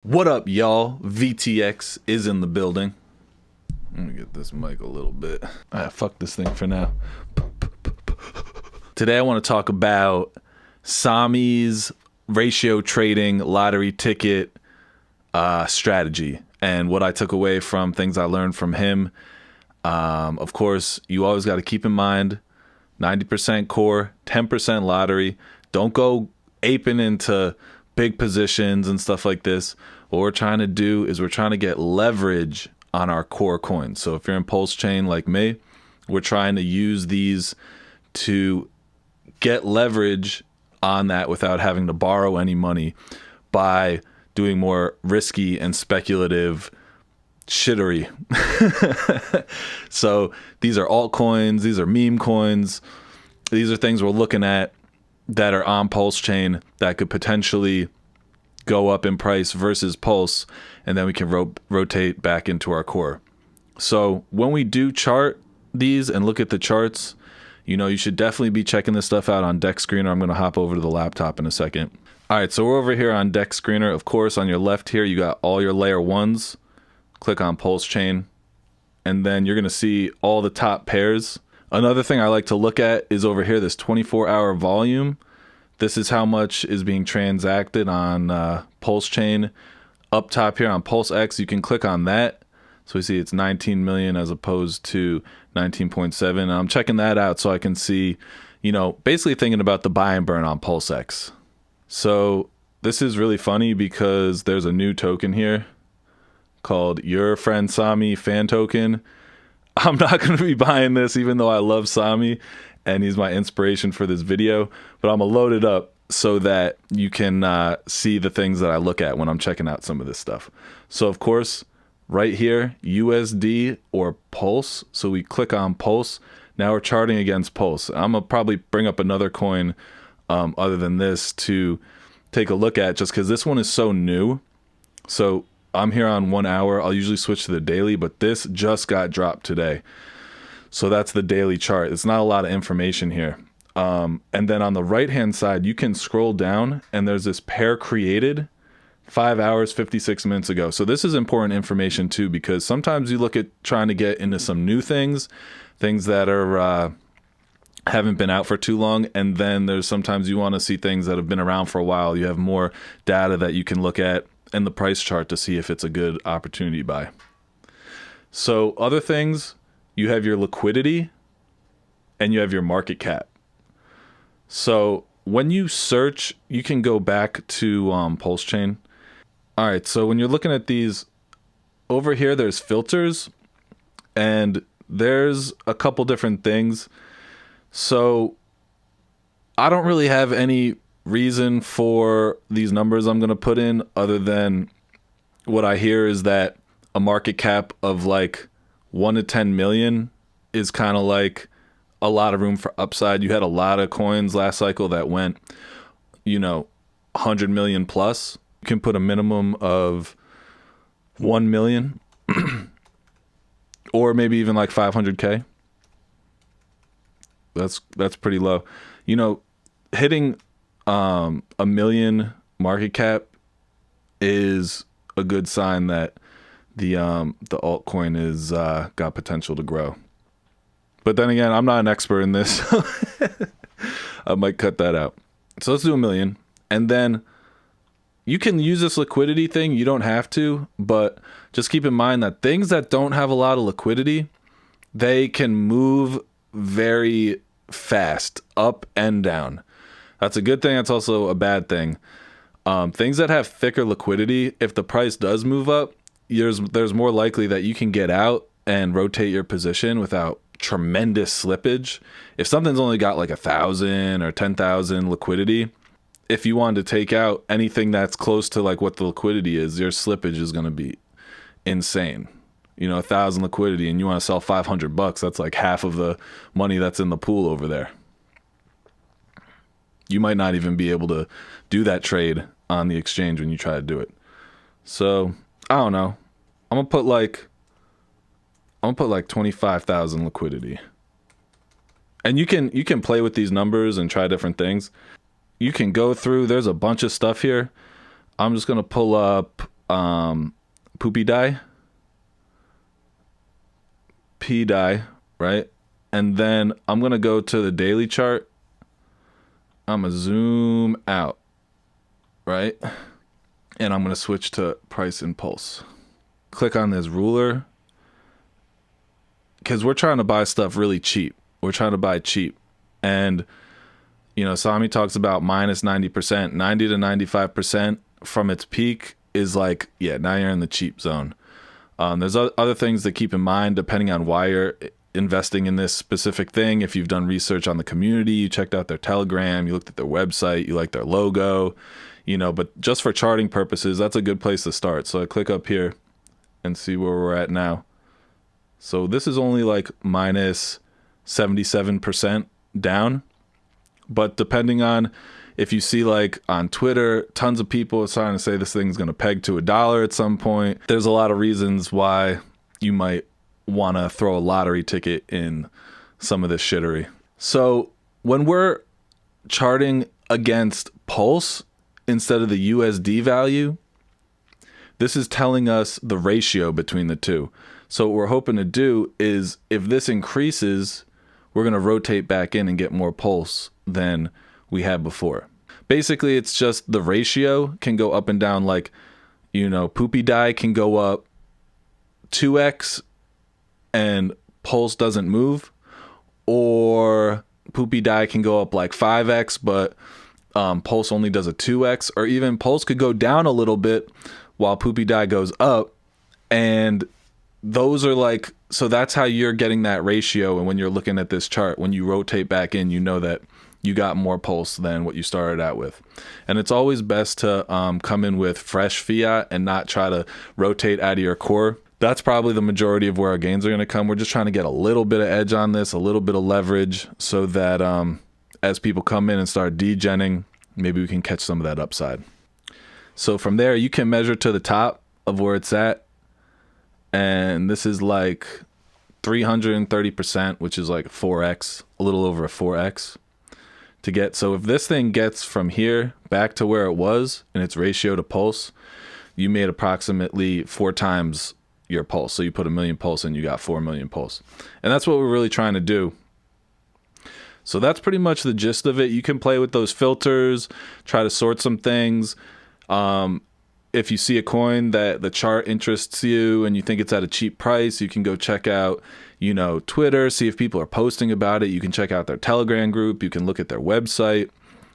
What up, y'all? VTX is in the building. Let me get this mic a little bit. Fuck this thing for now. Today I want to talk about Sami's ratio trading lottery ticket strategy and what I took away from things I learned from him. Of course, you always got to keep in mind 90% core, 10% lottery. Don't go aping into big positions and stuff like this. What we're trying to do is we're trying to get leverage on our core coins. So if you're in Pulse Chain like me, we're trying to use these to get leverage on that without having to borrow any money by doing more risky and speculative shittery. So these are altcoins, these are meme coins, these are things we're looking at that are on Pulse Chain that could potentially go up in price versus Pulse, and then we can rotate back into our core. So when we do chart these and look at the charts, you should definitely be checking this stuff out on Deck Screener. I'm going to hop over to the laptop in a second. All right, so we're over here on Deck Screener. Of course, on your left here, you got all your layer ones. Click on Pulse Chain, and then you're going to see all the top pairs. Another thing I like to look at is over here, this 24-hour volume. This is how much is being transacted on Pulse Chain. Up top here on Pulse X, you can click on that. So we see it's 19 million as opposed to 19.7. And I'm checking that out so I can see, basically thinking about the buy and burn on Pulse X. So this is really funny because there's a new token here called Your Friend Sami Fan Token. I'm not going to be buying this even though I love Sami and he's my inspiration for this video, but I'm going to load it up so that you can see the things that I look at when I'm checking out some of this stuff. So of course, right here, USD or Pulse. So we click on Pulse. Now we're charting against Pulse. I'm going to probably bring up another coin other than this to take a look at just because this one is so new. So I'm here on 1 hour. I'll usually switch to the daily, but this just got dropped today. So that's the daily chart. It's not a lot of information here. And then on the right-hand side, you can scroll down and there's this pair created 5 hours, 56 minutes ago. So this is important information too, because sometimes you look at trying to get into some new things that are haven't been out for too long. And then there's sometimes you want to see things that have been around for a while. You have more data that you can look at in the price chart to see if it's a good opportunity buy. So other things, you have your liquidity and you have your market cap. So when you search, you can go back to Pulse Chain. All right, so when you're looking at these, over here there's filters and there's a couple different things. So I don't really have any reason for these numbers I'm going to put in other than what I hear is that a market cap of like 1 to 10 million is kind of like a lot of room for upside. You had a lot of coins last cycle that went, 100 million plus. You can put a minimum of 1 million or maybe even like 500K. That's pretty low. Hitting a million market cap is a good sign that the altcoin is got potential to grow. But then again, I'm not an expert in this. I might cut that out. So let's do 1 million. And then you can use this liquidity thing. You don't have to, but just keep in mind that things that don't have a lot of liquidity, they can move very fast up and down. That's a good thing. That's also a bad thing. Things that have thicker liquidity, if the price does move up, there's more likely that you can get out and rotate your position without tremendous slippage. If something's only got like 1,000 or 10,000 liquidity, if you wanted to take out anything that's close to like what the liquidity is, your slippage is going to be insane. 1,000 liquidity and you want to sell $500, that's like half of the money that's in the pool over there. You might not even be able to do that trade on the exchange when you try to do it. So I don't know. I'm gonna put like 25,000 liquidity. And you can play with these numbers and try different things. You can go through, there's a bunch of stuff here. I'm just gonna pull up Poopy die, P die, right? And then I'm going to go to the daily chart. I'm going to zoom out, right? And I'm going to switch to price impulse. Click on this ruler because we're trying to buy stuff really cheap. We're trying to buy cheap. And, you know, Sami talks about minus 90%, 90 to 95% from its peak is like, yeah, now you're in the cheap zone. There's other things to keep in mind depending on why you're investing in this specific thing. If you've done research on the community, you checked out their Telegram, you looked at their website, you like their logo, you know, but just for charting purposes, that's a good place to start. So I click up here and see where we're at now. So this is only like minus 77% down, but depending on if you see like on Twitter, tons of people are starting to say this thing's going to peg to $1 at some point. There's a lot of reasons why you might want to throw a lottery ticket in some of this shittery. So when we're charting against Pulse instead of the USD value, this is telling us the ratio between the two. So what we're hoping to do is if this increases, we're going to rotate back in and get more Pulse than we had before. Basically, it's just the ratio can go up and down. Like, you know, Poopy die can go up 2x and Pulse doesn't move, or Poopy die can go up like 5x, but Pulse only does a 2x, or even Pulse could go down a little bit while Poopy die goes up. And those are like, so that's how you're getting that ratio. And when you're looking at this chart, when you rotate back in, you know that you got more Pulse than what you started out with. And it's always best to come in with fresh fiat and not try to rotate out of your core. That's probably the majority of where our gains are going to come. We're just trying to get a little bit of edge on this, a little bit of leverage, so that as people come in and start degenning, maybe we can catch some of that upside. So from there, you can measure to the top of where it's at. And this is like 330%, which is like 4x, a little over a 4x to get. So if this thing gets from here back to where it was in its ratio to Pulse, you made approximately 4 times your Pulse. So you put 1 million Pulse and you got 4 million Pulse. And that's what we're really trying to do. So that's pretty much the gist of it. You can play with those filters, try to sort some things. If you see a coin that the chart interests you and you think it's at a cheap price, you can go check out, you know, Twitter, see if people are posting about it. You can check out their Telegram group. You can look at their website,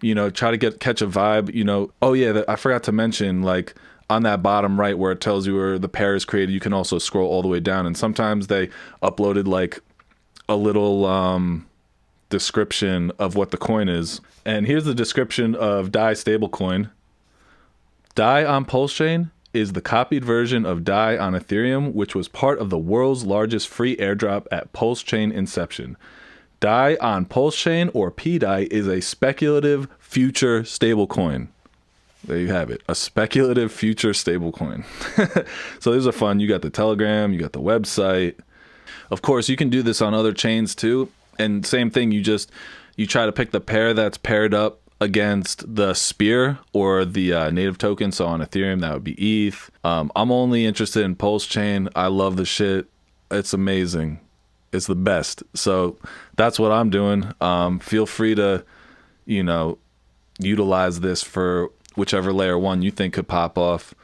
you know, try to catch a vibe, you know. Oh yeah, I forgot to mention, like on that bottom right where it tells you where the pair is created, you can also scroll all the way down. And sometimes they uploaded like a little description of what the coin is. And here's the description of DAI stablecoin. DAI on Pulse Chain is the copied version of DAI on Ethereum, which was part of the world's largest free airdrop at Pulse Chain inception. DAI on Pulse Chain, or PDAI, is a speculative future stablecoin. There you have it, a speculative future stablecoin. So these are fun. You got the Telegram, you got the website. Of course, you can do this on other chains too. And same thing, you try to pick the pair that's paired up against the Spear or the native token. So on Ethereum, that would be ETH. I'm only interested in Pulse Chain. I love the shit. It's amazing. It's the best. So that's what I'm doing. Feel free to, you know, utilize this for whichever layer one you think could pop off.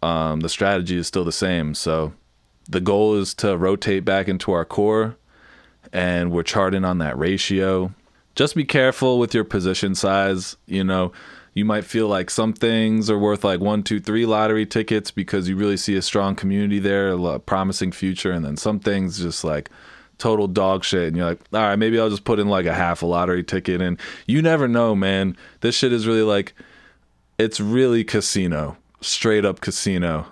The strategy is still the same. So the goal is to rotate back into our core, and we're charting on that ratio. Just be careful with your position size. You know, you might feel like some things are worth like 1, 2, 3 lottery tickets because you really see a strong community there, a promising future. And then some things just like total dog shit. And you're like, all right, maybe I'll just put in like a half a lottery ticket. And you never know, man. This shit is really like, it's really casino, straight up casino.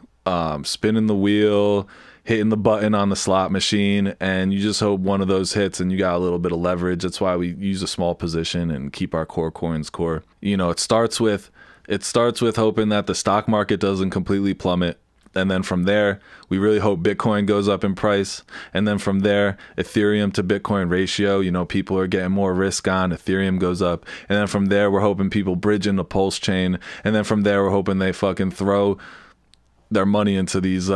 Spinning the wheel, hitting the button on the slot machine, and you just hope one of those hits and you got a little bit of leverage. That's why we use a small position and keep our core coins core. You know, it starts with hoping that the stock market doesn't completely plummet. And then from there, we really hope Bitcoin goes up in price. And then from there, Ethereum to Bitcoin ratio, you know, people are getting more risk on, Ethereum goes up. And then from there, we're hoping people bridge into Pulse Chain. And then from there, we're hoping they fucking throw their money into these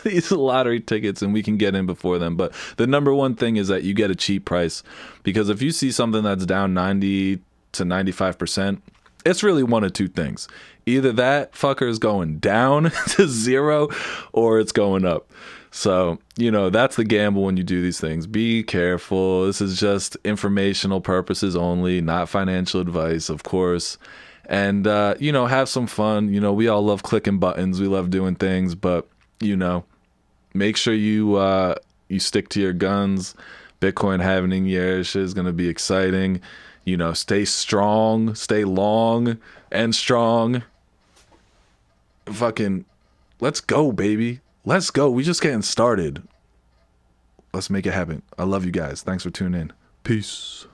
these lottery tickets, and we can get in before them. But the number one thing is that you get a cheap price, because if you see something that's down 90 to 95%, it's really one of two things. Either that fucker is going down to zero, or it's going up. So, that's the gamble when you do these things. Be careful. This is just informational purposes only, not financial advice, of course. And, have some fun. We all love clicking buttons. We love doing things, but, make sure you stick to your guns. Bitcoin halving year shit is going to be exciting. Stay strong, stay long and strong. Fucking, let's go, baby. Let's go. We just getting started. Let's make it happen. I love you guys. Thanks for tuning in. Peace.